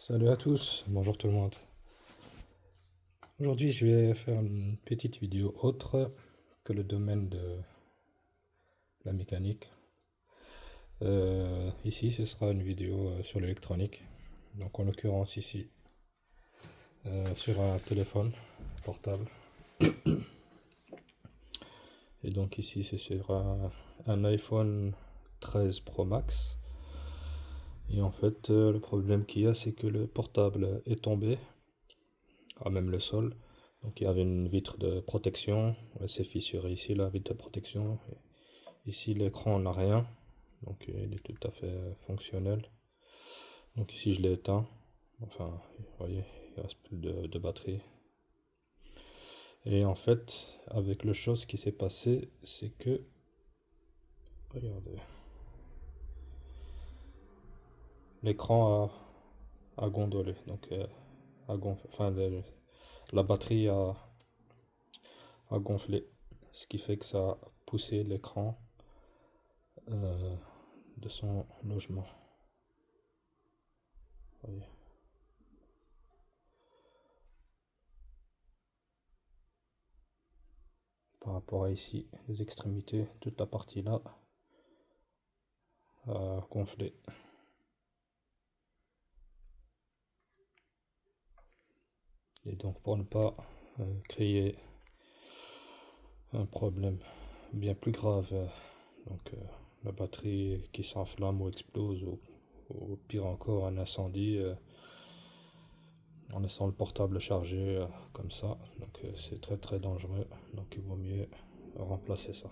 Salut à tous, bonjour tout le monde. Aujourd'hui, je vais faire une petite vidéo autre que le domaine de la mécanique. Ici, ce sera une vidéo sur l'électronique. Donc, en l'occurrence, ici, sur un téléphone portable. Et donc, ici, c'est sur un iPhone 13 Pro Max. Et en fait, le problème qu'il y a, c'est que le portable est tombé, à même le sol. Donc il y avait une vitre de protection, elle s'est fissurée ici, la vitre de protection. Ici l'écran n'a rien, donc il est tout à fait fonctionnel. Donc ici je l'ai éteint, enfin vous voyez, il reste plus de batterie. Et en fait, avec le chose qui s'est passé, c'est que, regardez, l'écran a gondolé, donc la batterie a gonflé, ce qui fait que ça a poussé l'écran euh, de son logement. Voyez. Par rapport à ici, les extrémités, toute la partie là a gonflé. Et donc pour ne pas créer un problème bien plus grave, la batterie qui s'enflamme ou explose, ou pire encore un incendie, en laissant le portable chargé comme ça, donc c'est très très dangereux, donc il vaut mieux remplacer ça.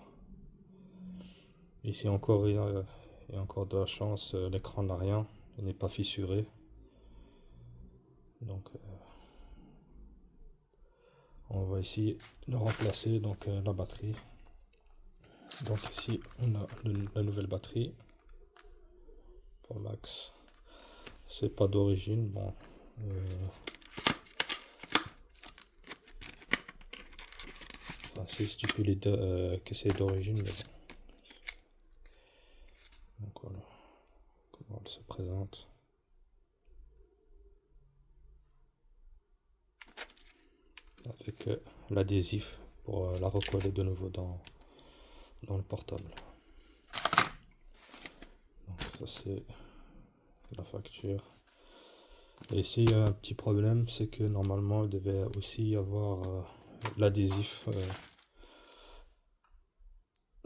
Ici encore il y a encore de la chance, l'écran n'a rien, il n'est pas fissuré, donc on va essayer de remplacer donc la batterie. Donc ici on a la nouvelle batterie pour Max. C'est pas d'origine, bon. Enfin, c'est stipulé que c'est d'origine, mais bon. Donc voilà comment elle se présente. Avec l'adhésif pour la recoller de nouveau dans le portable. Donc ça c'est la facture. Et ici il y a un petit problème, c'est que normalement il devait aussi y avoir l'adhésif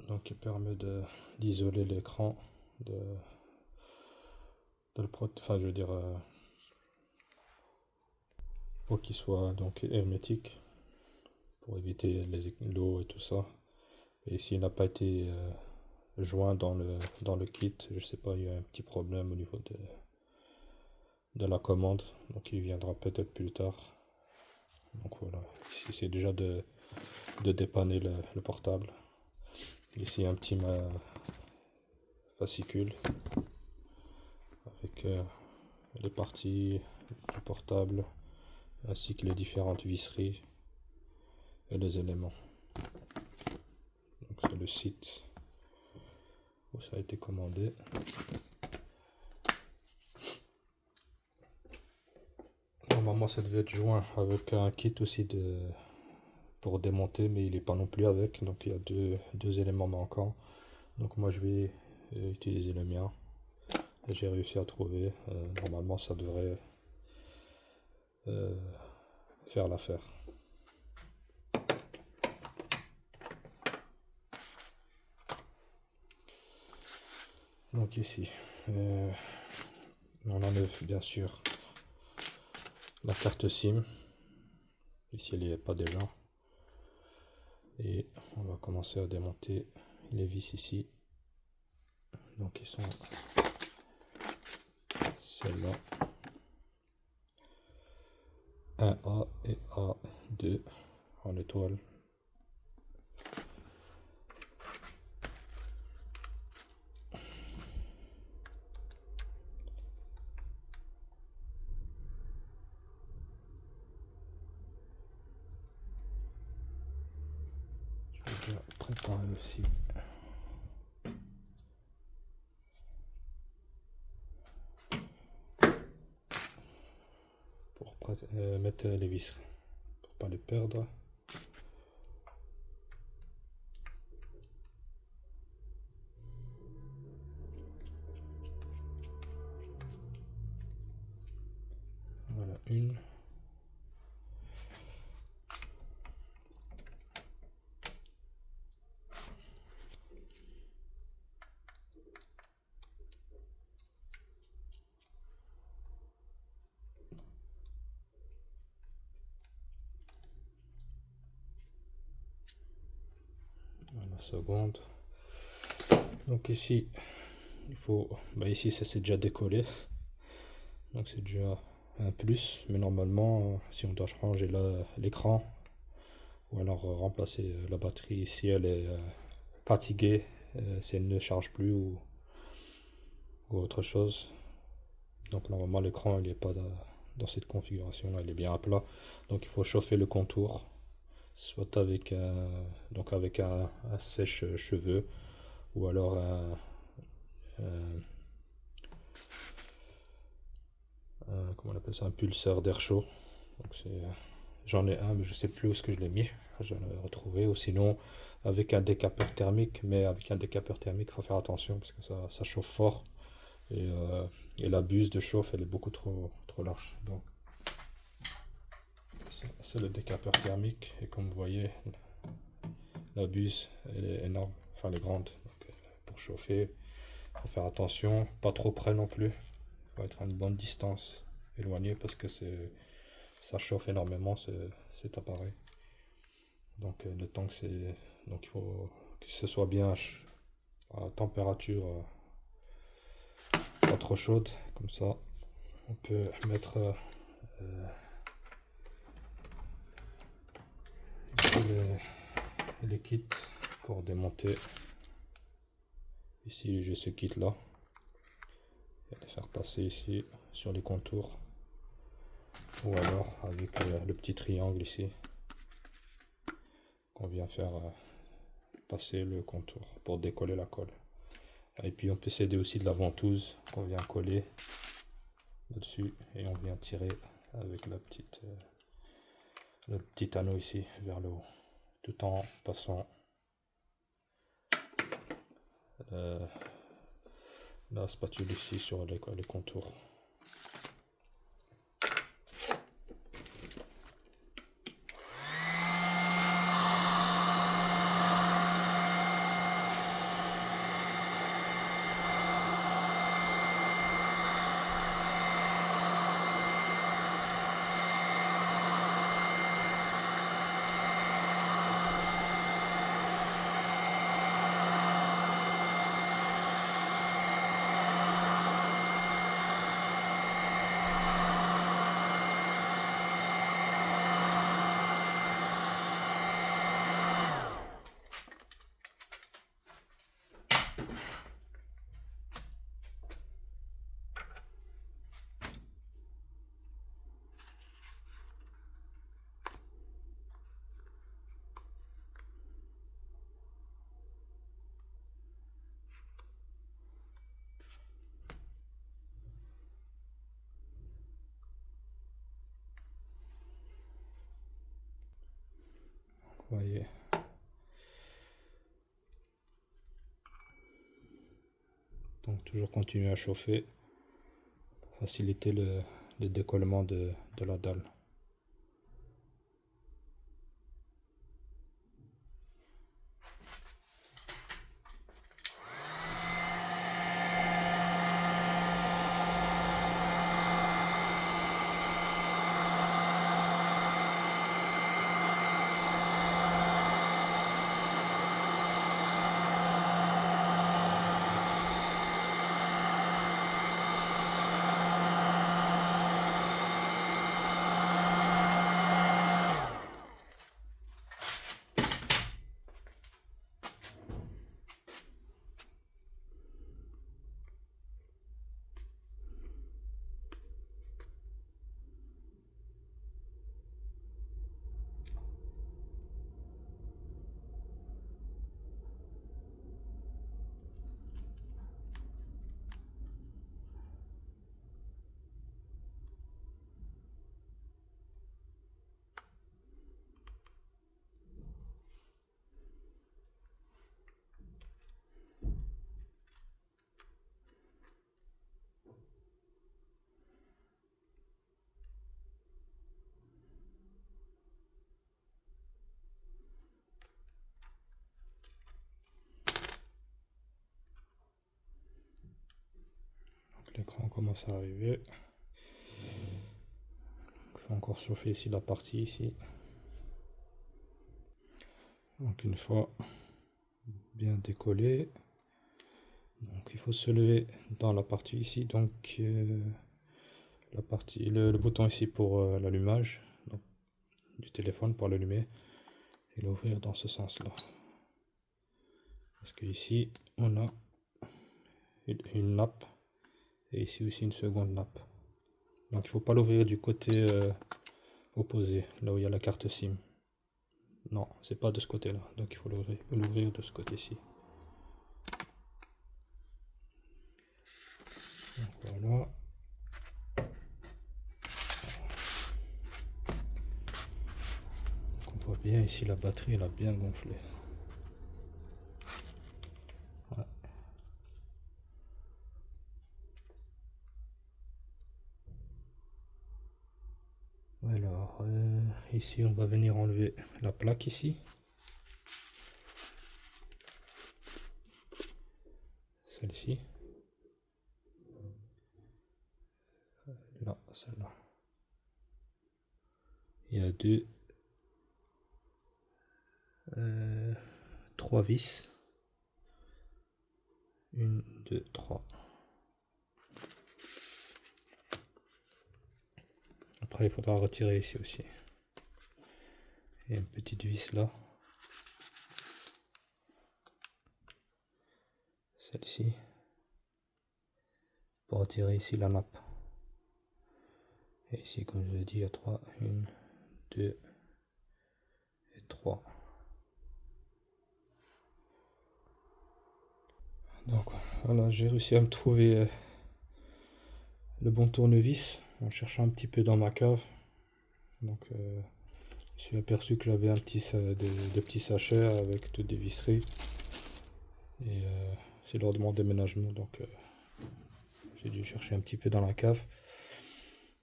donc qui permet d'isoler l'écran, enfin je veux dire pour qu'il soit donc hermétique, pour éviter l'eau et tout ça. Et s'il n'a pas été joint dans le kit, je sais pas, il y a un petit problème au niveau de la commande, donc il viendra peut-être plus tard. Donc voilà, ici c'est déjà de dépanner le portable. Ici il y a un petit fascicule avec les parties du portable ainsi que les différentes visseries et les éléments. Donc c'est le site où ça a été commandé. Normalement ça devait être joint avec un kit aussi pour démonter, mais il n'est pas non plus avec, donc il y a deux éléments manquants. Donc moi je vais utiliser le mien. Et j'ai réussi à trouver. Normalement ça devrait faire l'affaire. Donc ici, on enlève bien sûr la carte SIM. Ici elle n'y est pas déjà. Et on va commencer à démonter les vis ici. Donc ils sont celles-là. 1A et A2 en étoile. Je vais préparer aussi. mettre les vis pour pas les perdre. Voilà une. La seconde. Donc ici, il faut, ici ça s'est déjà décollé, donc c'est déjà un plus. Mais normalement, si on doit changer l'écran ou alors remplacer la batterie si elle est fatiguée, si elle ne charge plus ou autre chose. Donc normalement l'écran il n'est pas dans cette configuration là, il est bien à plat. Donc il faut chauffer le contour, soit avec un sèche-cheveux ou alors comment on appelle ça, un pulseur d'air chaud. Donc j'en ai un mais je sais plus où est-ce que je l'ai mis, je l'ai retrouvé. Ou sinon avec un décapeur thermique, mais avec un décapeur thermique il faut faire attention parce que ça chauffe fort et la buse de chauffe elle est beaucoup trop large. Donc c'est le décapeur thermique et comme vous voyez la buse elle est énorme, enfin elle est grande. Donc, pour chauffer il faut faire attention, pas trop près non plus, il faut être à une bonne distance éloignée parce que ça chauffe énormément cet appareil. Donc le temps que donc il faut que ce soit bien à température pas trop chaude, comme ça on peut mettre les kits pour démonter. Ici j'ai ce kit là et les faire passer ici sur les contours, ou alors avec le petit triangle ici qu'on vient faire passer le contour pour décoller la colle. Et puis on peut s'aider aussi de la ventouse qu'on vient coller dessus et on vient tirer avec le petit anneau ici vers le haut, tout en passant la spatule ici sur les contours. Vous voyez. Donc toujours continuer à chauffer pour faciliter le décollement de la dalle. l'écran commence à arriver. Il faut encore chauffer ici la partie ici. Donc une fois bien décollé, donc il faut se lever dans la partie ici, donc la partie, le bouton ici pour l'allumage du téléphone pour l'allumer et l'ouvrir dans ce sens là, parce que ici on a une nappe et ici aussi une seconde nappe, donc il faut pas l'ouvrir du côté opposé, là où il y a la carte SIM. Non, c'est pas de ce côté là, donc il faut l'ouvrir de ce côté-ci. Voilà. On voit bien ici la batterie, elle a bien gonflé. Ouais. Alors, ici on va venir enlever la plaque ici. Celle-ci. Là, celle-là. Il y a trois vis. 1, 2, 3. Après, il faudra retirer ici aussi. Il y a une petite vis là. Celle-ci. Pour retirer ici la nappe. Et ici, comme je l'ai dit, il y a 3. 1, 2 et 3. Donc voilà, j'ai réussi à me trouver le bon tournevis en cherchant un petit peu dans ma cave. Donc je me suis aperçu que j'avais des petits sachets avec toutes des visseries. Et c'est lors de mon déménagement, donc j'ai dû chercher un petit peu dans la cave.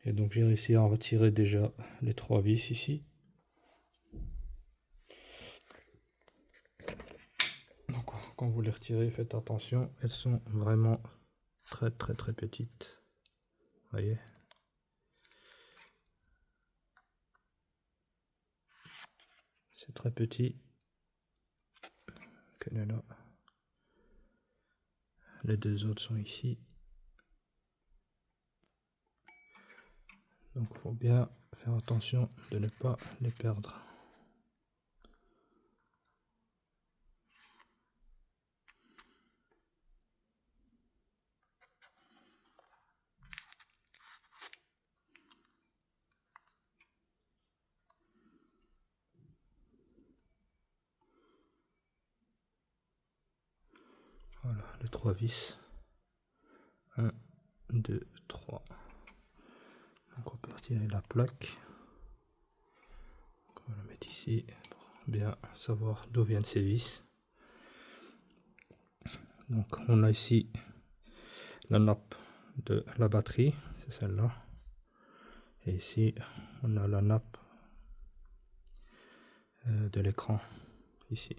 Et donc j'ai réussi à en retirer déjà les 3 vis ici. Donc quand vous les retirez, faites attention, elles sont vraiment très petites. Vous voyez, c'est très petit. Là. Les deux autres sont ici. Donc il faut bien faire attention de ne pas les perdre. Voilà les 3 vis. 1, 2, 3. Donc on peut retirer la plaque. On va la mettre ici pour bien savoir d'où viennent ces vis. Donc on a ici la nappe de la batterie, c'est celle-là. Et ici on a la nappe de l'écran, ici.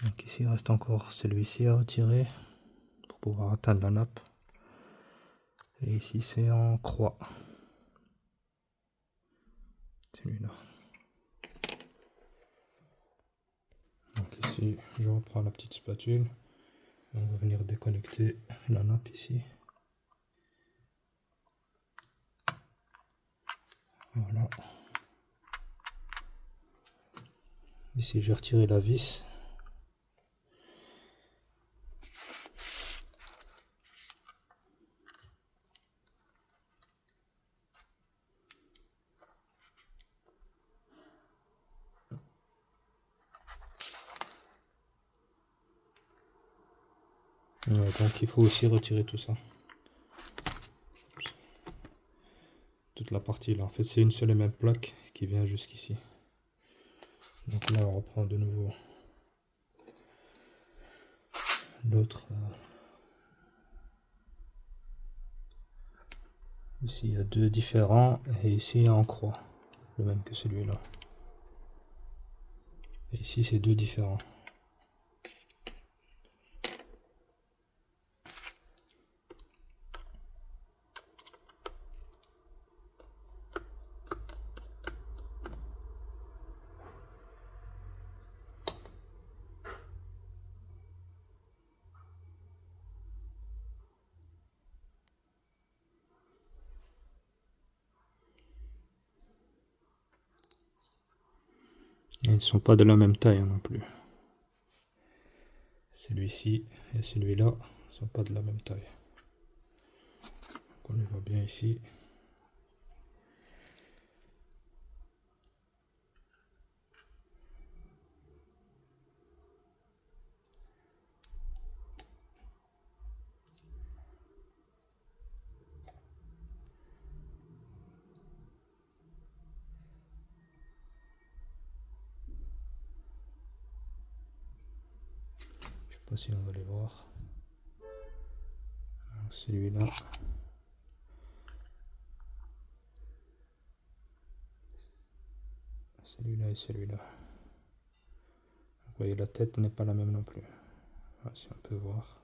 Donc ici il reste encore celui-ci à retirer pour pouvoir atteindre la nappe. Et ici c'est en croix. Celui-là. Donc ici je reprends la petite spatule. On va venir déconnecter la nappe ici. Voilà. Ici j'ai retiré la vis. Donc il faut aussi retirer tout ça. Toute la partie là. En fait c'est une seule et même plaque qui vient jusqu'ici. Donc là on reprend de nouveau l'autre. Ici il y a deux différents et ici en croix. Le même que celui-là. Et ici c'est deux différents. Et ils ne sont pas de la même taille non plus. Celui-ci et celui-là ne sont pas de la même taille. Donc on les voit bien ici. Je sais pas si on va les voir. Celui-là. Celui-là et celui-là. Vous voyez, la tête n'est pas la même non plus. Ah, si on peut voir.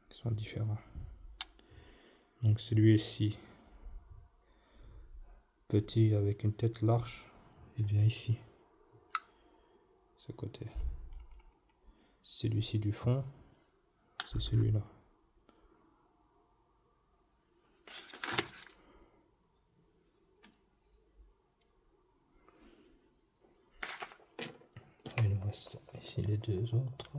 Ils sont différents. Donc celui-ci, petit avec une tête large, il vient ici. Ce côté. Celui-ci du fond, c'est celui-là. Il nous reste ici les deux autres.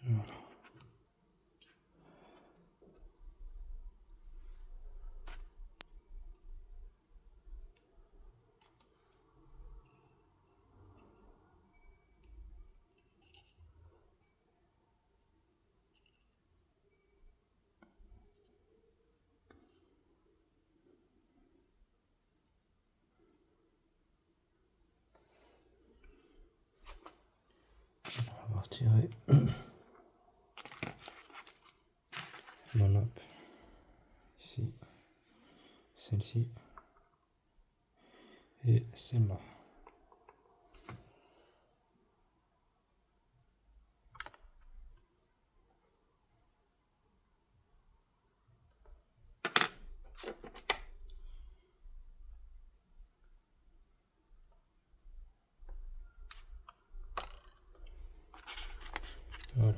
Voilà. On va retirer la nappe ici, celle-ci et celle-là. Voilà.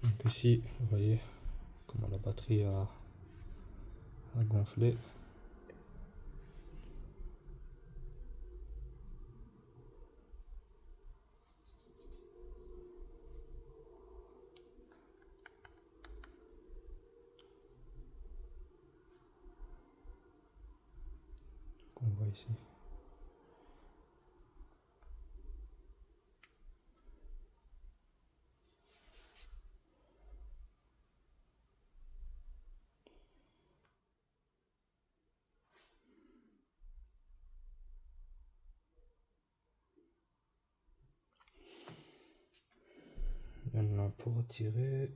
Donc ici, vous voyez comment la batterie a gonflé. Qu'on voit ici. Maintenant pour retirer,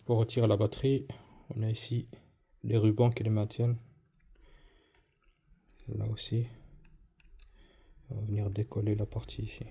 pour retirer la batterie, on a ici les rubans qui les maintiennent. Là aussi, on va venir décoller la partie ici.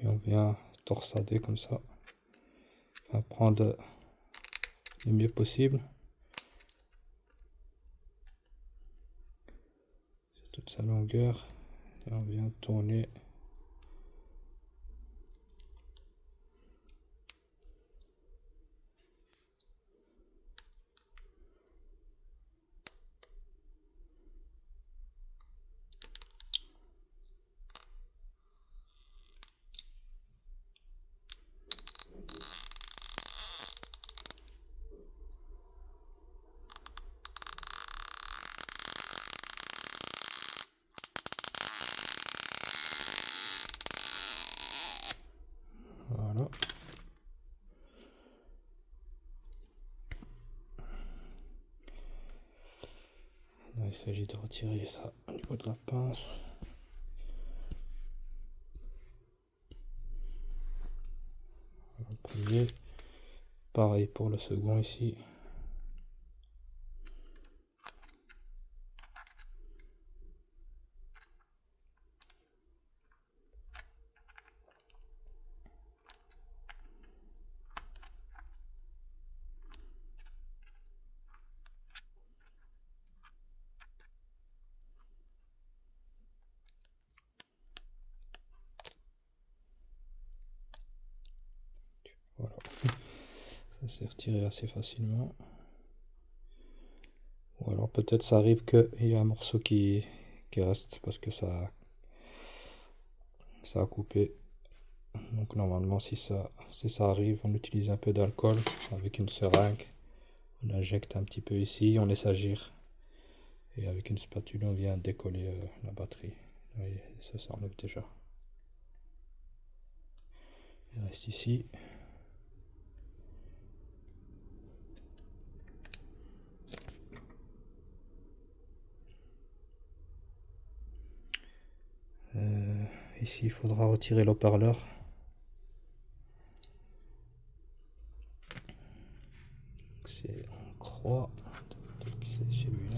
Et on vient torsader comme ça, enfin, prendre le mieux possible sur toute sa longueur et on vient tourner. Voilà. Là, il s'agit de retirer ça au niveau de la pince. Le premier. Pareil pour le second ici. Voilà. Ça s'est retiré assez facilement. Ou alors peut-être ça arrive qu'il y a un morceau qui reste parce que ça a coupé. Donc normalement si ça arrive, on utilise un peu d'alcool avec une seringue. On injecte un petit peu ici, on laisse agir. Et avec une spatule, on vient décoller la batterie. Et ça s'enlève déjà. Il reste ici. Ici, il faudra retirer l'haut-parleur. C'est en croix. C'est celui-là.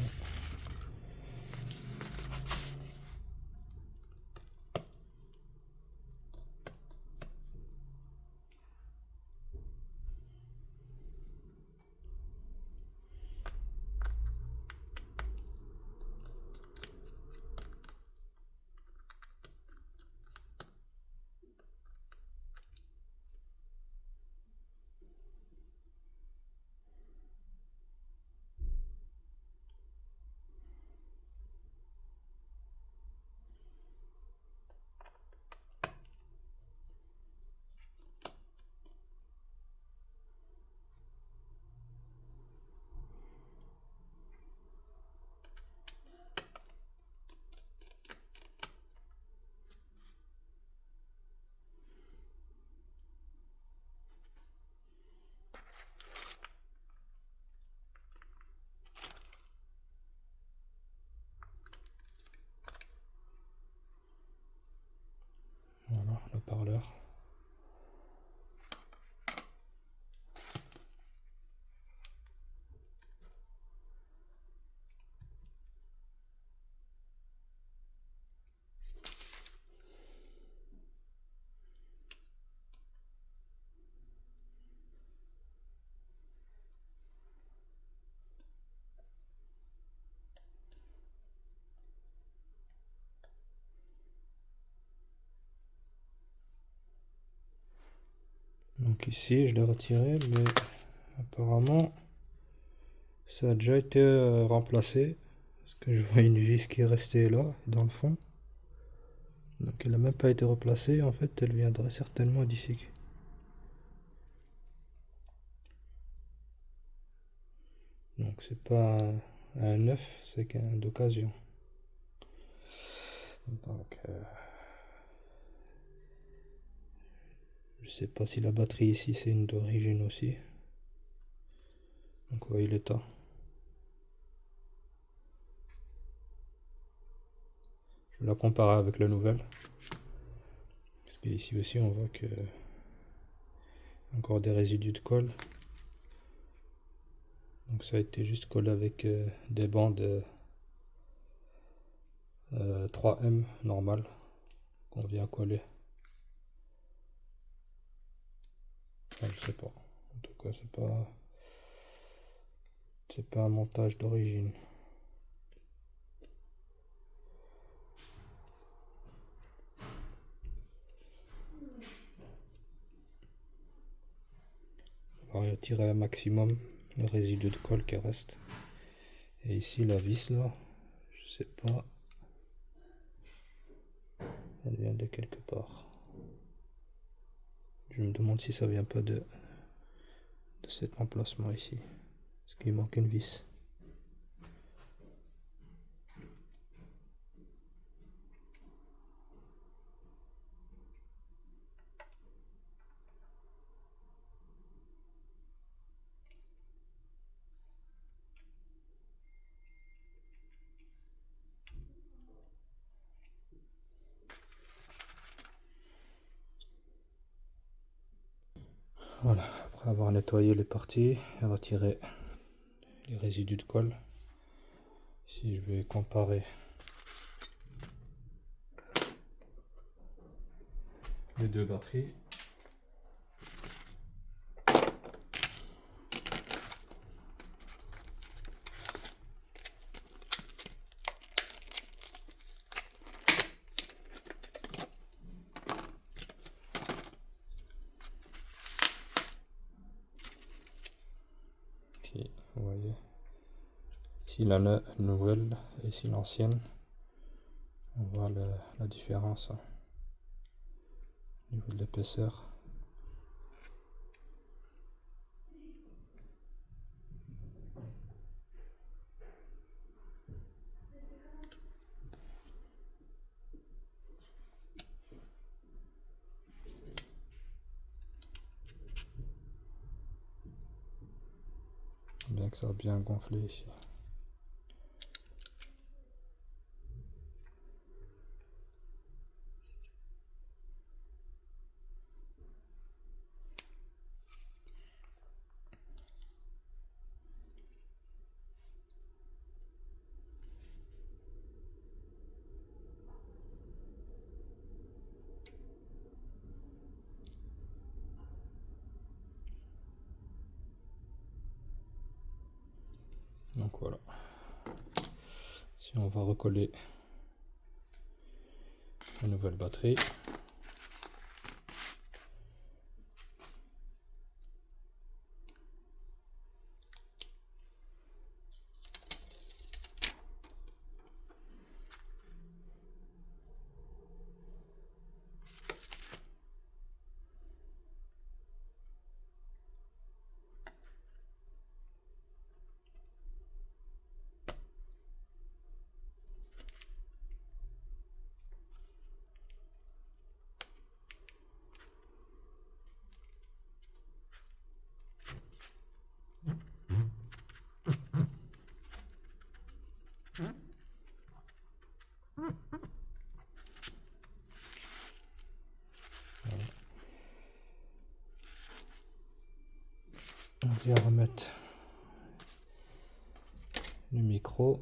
Voilà, l'haut-parleur. Donc ici, je l'ai retiré, mais apparemment, ça a déjà été remplacé. Parce que je vois une vis qui est restée là, dans le fond. Donc elle n'a même pas été replacée. En fait, elle viendrait certainement d'ici. Donc c'est pas un neuf, c'est qu'un d'occasion. Donc je sais pas si la batterie ici c'est une d'origine aussi. Donc voyez l'état. Je vais la comparer avec la nouvelle. Parce qu'ici aussi on voit que encore des résidus de colle. Donc ça a été juste collé avec des bandes 3M normales qu'on vient coller. Enfin, je sais pas. En tout cas, c'est pas un montage d'origine. On va retirer un maximum le résidu de colle qui reste. Et ici la vis là, je sais pas, elle vient de quelque part. Je me demande si ça vient pas de cet emplacement ici. Parce qu'il manque une vis. Voilà, après avoir nettoyé les parties et retiré les résidus de colle, ici je vais comparer les deux batteries. Ici, vous voyez, ici la nouvelle et ici l'ancienne. On voit la différence au niveau de l'épaisseur. Bien que ça a bien gonflé ici. Donc voilà. Si on va recoller la nouvelle batterie. On va remettre le micro.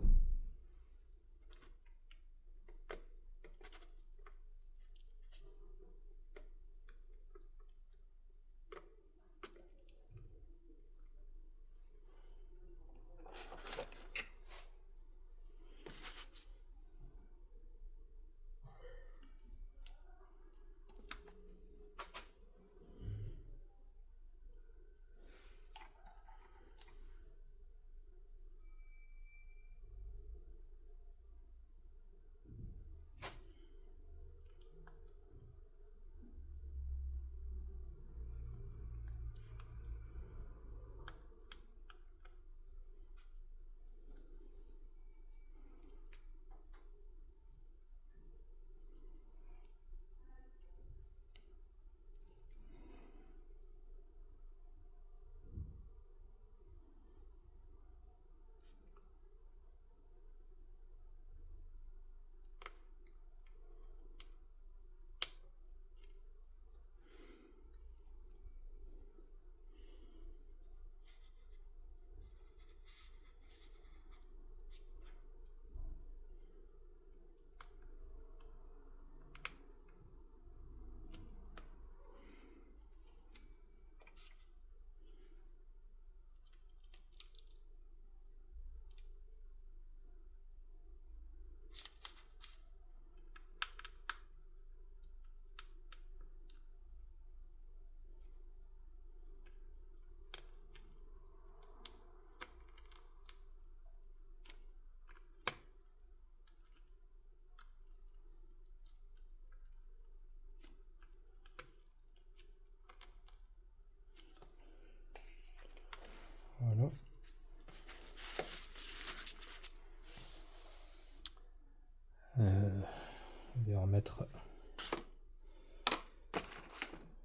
mettre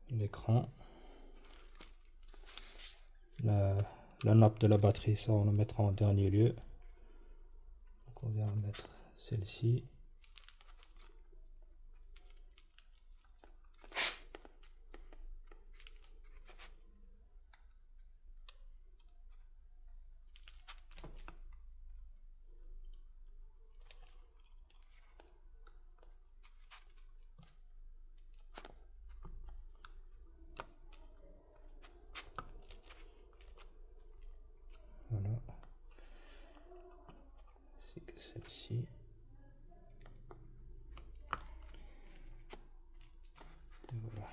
l'écran. La nappe de la batterie, ça on le mettra en dernier lieu. Donc on vient mettre celle-ci. Voilà. C'est que celle-ci. Voilà.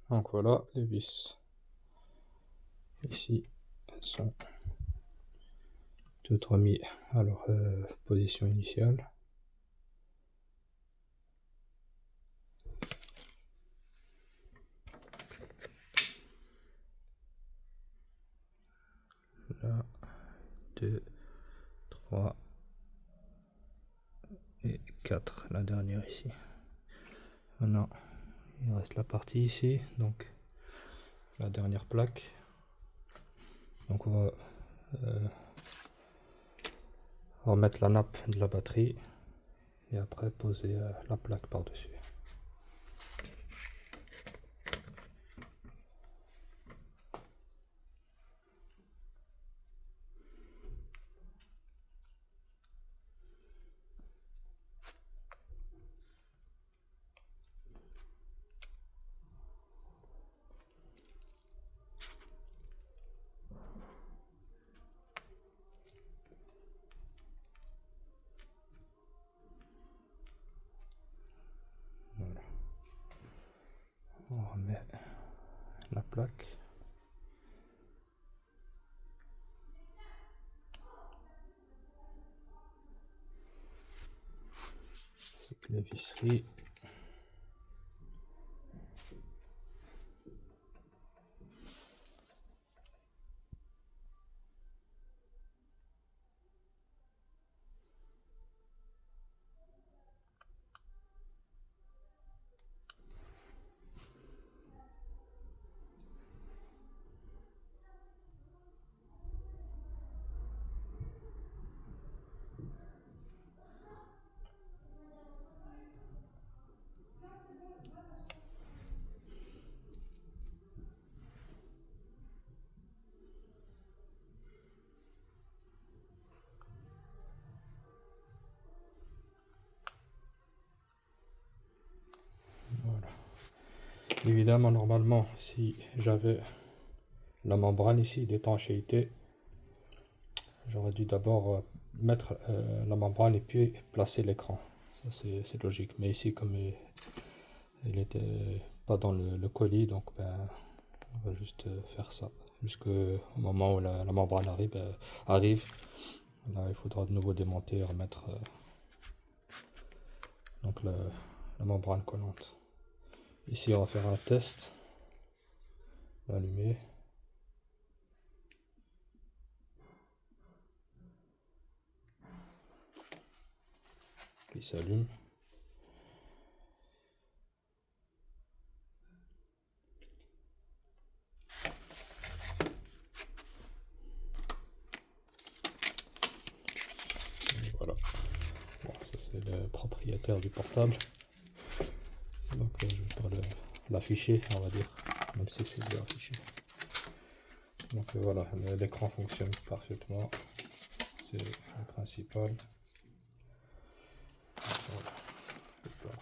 Donc voilà les vis. Ici, elles sont toutes remises à leur position initiale. Là, 2, 3 et 4, la dernière ici. Maintenant, il reste la partie ici, donc la dernière plaque. Donc on va remettre la nappe de la batterie et après poser la plaque par-dessus. Voilà. On remet la plaque. C'est que la visserie. Voilà. Évidemment, normalement, si j'avais la membrane ici d'étanchéité, j'aurais dû d'abord mettre la membrane et puis placer l'écran. Ça c'est logique. Mais ici, comme il n'était pas dans le colis, donc ben, on va juste faire ça. Jusqu'au moment où la membrane arrive. Là, il faudra de nouveau démonter et remettre donc la membrane collante. Ici, on va faire un test. L'allumer. Il s'allume. Voilà. Bon, ça c'est le propriétaire du portable. Donc je vais pas l'afficher, on va dire, même si c'est bien affiché. Donc voilà, l'écran fonctionne parfaitement. C'est le principal. Voilà.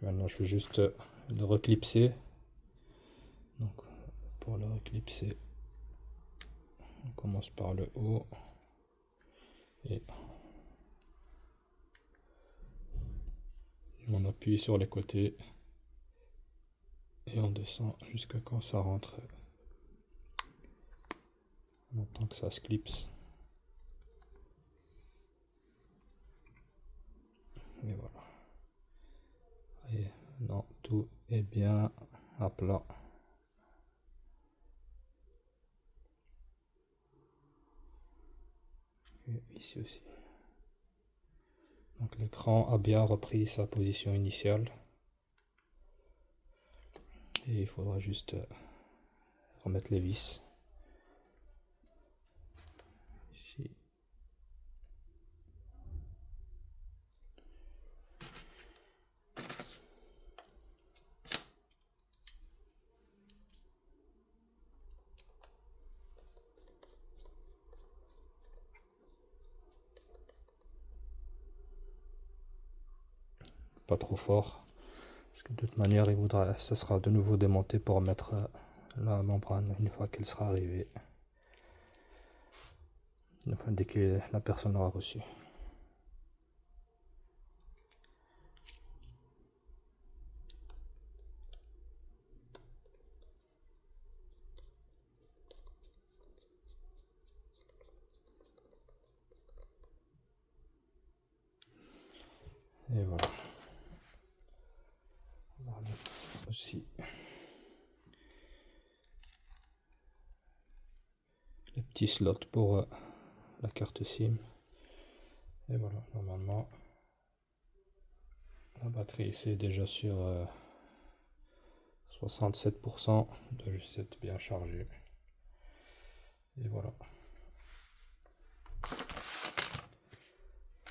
Maintenant je vais juste le reclipser. Donc pour le reclipser, on commence par le haut et appuie sur les côtés et on descend jusqu'à quand ça rentre. On entend que ça se clipse. Et voilà. Et non, tout est bien à plat. Et ici aussi. Donc l'écran a bien repris sa position initiale. Et il faudra juste remettre les vis. Ici. Pas trop fort. Parce que de toute manière, ce sera de nouveau démonté pour mettre la membrane une fois qu'elle sera arrivée. Enfin, dès que la personne aura reçu. Et voilà. On va mettre aussi les petits slots pour la carte SIM. Et voilà, normalement, la batterie c'est déjà sur 67%, doit juste être bien chargé. Et voilà.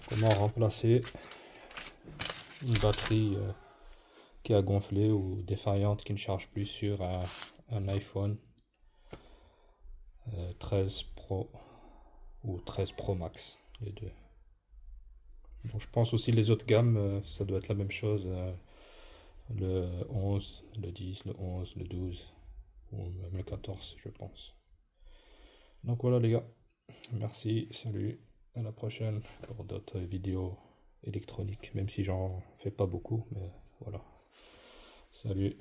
Comment remplacer une batterie qui a gonflé ou défaillante qui ne charge plus sur un iPhone 13 Pro ou 13 Pro Max, les deux. Donc je pense aussi les autres gammes, ça doit être la même chose. Le 11, le 10, le 11, le 12 ou même le 14, je pense. Donc voilà les gars, merci, salut, à la prochaine pour d'autres vidéos électroniques, même si j'en fais pas beaucoup, mais voilà. Salut.